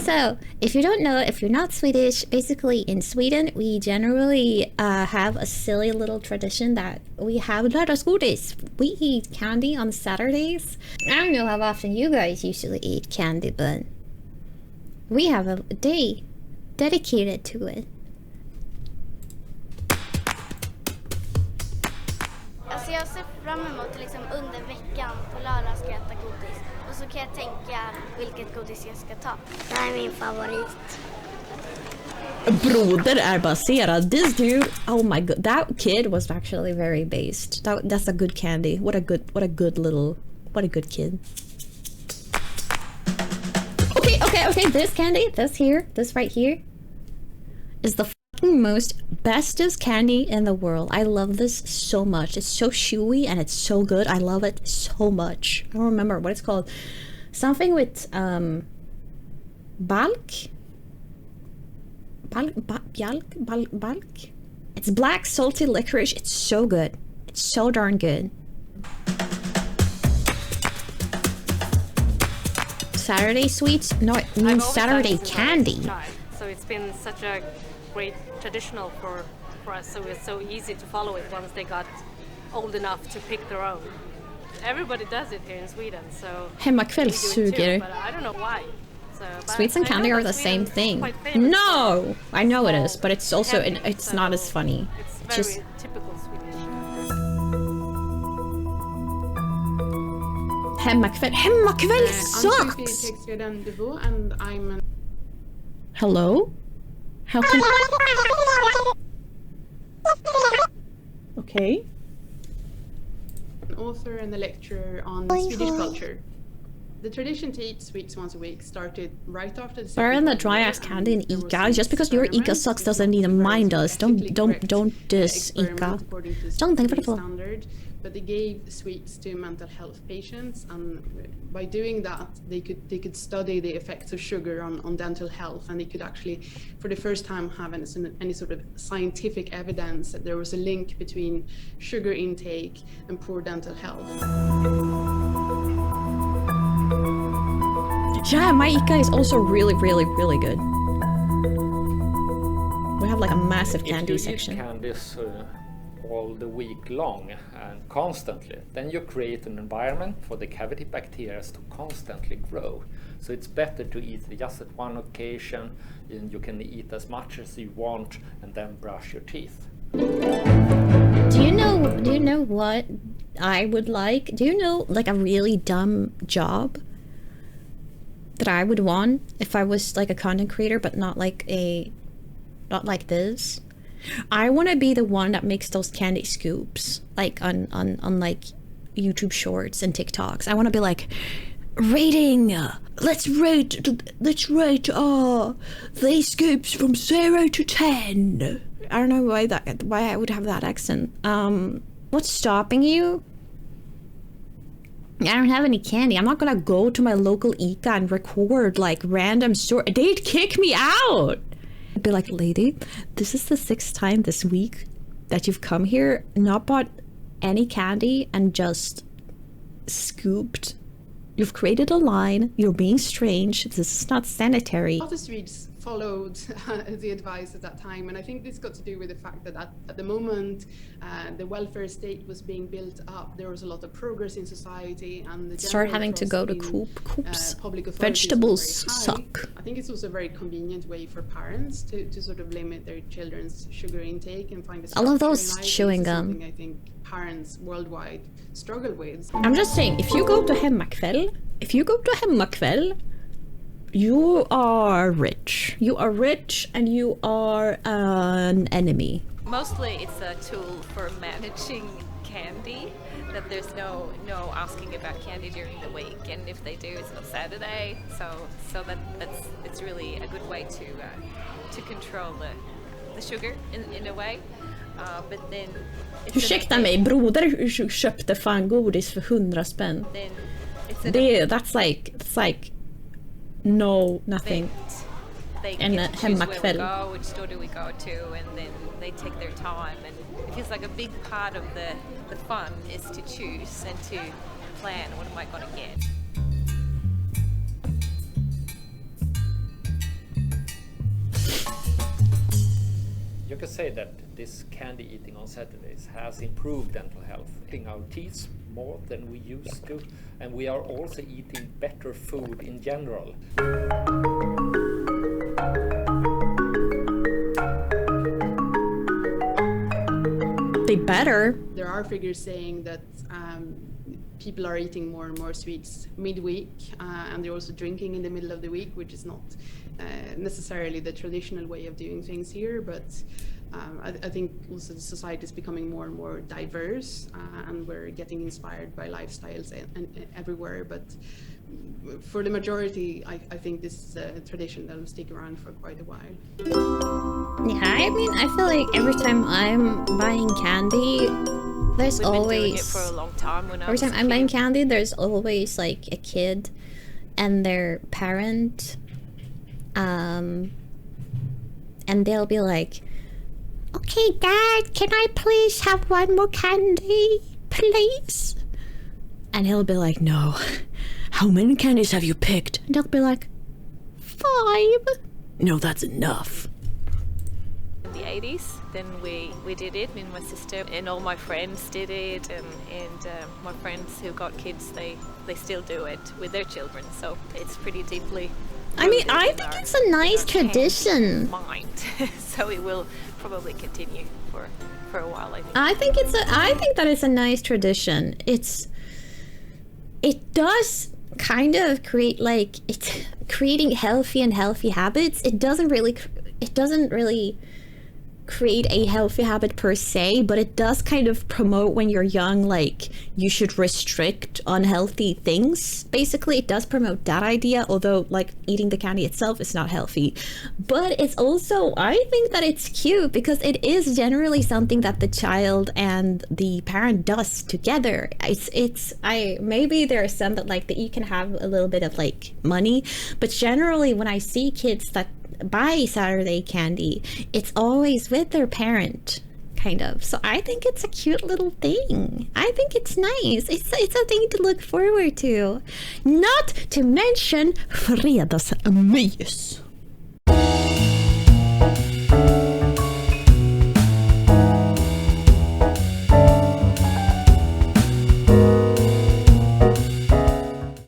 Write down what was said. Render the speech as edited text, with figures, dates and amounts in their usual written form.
So, if you don't know, if you're not Swedish, basically in Sweden, we generally have a silly little tradition that we have Lördagsgodis. We eat candy on Saturdays. I don't know how often you guys usually eat candy, but we have a day dedicated to it. Alltså jag ser fram emot liksom under veckan på lördag ska jag äta godis. Och så kan jag tänka vilket godis jag ska ta. Det här är min favorit. Broder är baserad. This dude, oh my god, that kid was actually very based. That's a good candy. What a good kid. Okay, this candy, this right here is the fucking bestest candy in the world. I love this so much. It's so chewy and it's so good. I love it so much. I don't remember what it's called. Something with balk. It's black salty licorice. It's so good. It's so darn good. Saturday sweets? No, it means Saturday candy. So it's been such a great traditional for us, so it's so easy to follow it once they got old enough to pick their own. Everybody does it here in Sweden, so Hemmakväll suger. but I don't know why. So, Sweets and candy are the same thing. No! I know it is, but it's also, it's not as funny. It's very typical Swedish. Hemmakväll sucks! And I'm Hello? How can... Okay. an author and a lecturer on Swedish culture. The tradition to eat sweets once a week started right after the Burn the dry ass candy in Ica. Just because your Ica sucks doesn't mean mine does. Don't diss Ica. Don't think for the standard, but they gave sweets to mental health patients, and by doing that, they could study the effects of sugar on dental health, and they could actually, for the first time, have any sort of scientific evidence that there was a link between sugar intake and poor dental health. Yeah, my Ica is also really good. We have like a massive candy section. If you eat candies all the week long and constantly, then you create an environment for the cavity bacteria to constantly grow. So it's better to eat just at one occasion, and you can eat as much as you want and then brush your teeth. Do you know what I would like? Do you know like a really dumb job that I would want if I was like a content creator, but not like this? I want to be the one that makes those candy scoops, like on like YouTube Shorts and TikToks. I want to be like, rating. Let's rate these scoops from 0 to 10. I don't know why I would have that accent. What's stopping you? I don't have any candy. I'm not gonna go to my local Ica and record like random story. They'd kick me out. I'd be like, lady, this is the 6th time this week that you've come here, not bought any candy, and just scooped. You've created a line. You're being strange. This is not sanitary. Other Swedes followed the advice at that time, and I think this got to do with the fact that at the moment the welfare state was being built up. There was a lot of progress in society, and the start having to go to coops. Vegetables suck. I think it's also a very convenient way for parents to sort of limit their children's sugar intake and find a all of those chewing gum. I think parents worldwide struggle with. I'm just saying, if you go to Hemmakväll, you are rich. You are rich and you are an enemy. Mostly it's a tool for managing candy, that there's no asking about candy during the week, and if they do, it's on Saturday, so it's really a good way to control the sugar in a way. But then ursäkta mig, broder köpte fan godis för 100 spänn. That's like no, nothing. They and get to choose where we Hemmakväll. go, which store do we go to, and then they take their time, and it feels like a big part of the fun is to choose and to plan what am I going to get. could say that this candy eating on Saturdays has improved dental health, eating our teeth more than we used to, and we are also eating better food in general. They better. There are figures saying that people are eating more and more sweets midweek, and they're also drinking in the middle of the week, which is not necessarily the traditional way of doing things here, but I think also the society is becoming more and more diverse, and we're getting inspired by lifestyles and everywhere. But for the majority, I think this is a tradition that will stick around for quite a while. Yeah, I mean, I feel like every time I'm buying candy, there's We've been always... doing it for a long time. Every time I'm buying candy, there's always like a kid and their parent, and they'll be like, "Okay, Dad, can I please have one more candy, please?" And he'll be like, "No. How many candies have you picked?" And they'll be like, 5. "No, that's enough." In the 80s, then we did it, me and my sister, and all my friends did it, and my friends who got kids, they still do it with their children, so it's pretty deeply... I mean, I think it's a nice tradition. Mind. So it will probably continue for a while, I think. I think that it's a nice tradition. It does kind of create, like, it's creating healthy habits. It doesn't really create a healthy habit per se, but it does kind of promote when you're young, like, you should restrict unhealthy things. Basically, it does promote that idea, although, like, eating the candy itself is not healthy. But it's also, I think that it's cute because it is generally something that the child and the parent does together. Maybe there are some that, like, that you can have a little bit of, like, money, but generally when I see kids that buy Saturday candy, it's always with their parent, kind of. So I think it's a cute little thing. I think it's nice. It's a thing to look forward to. Not to mention fredagsmys.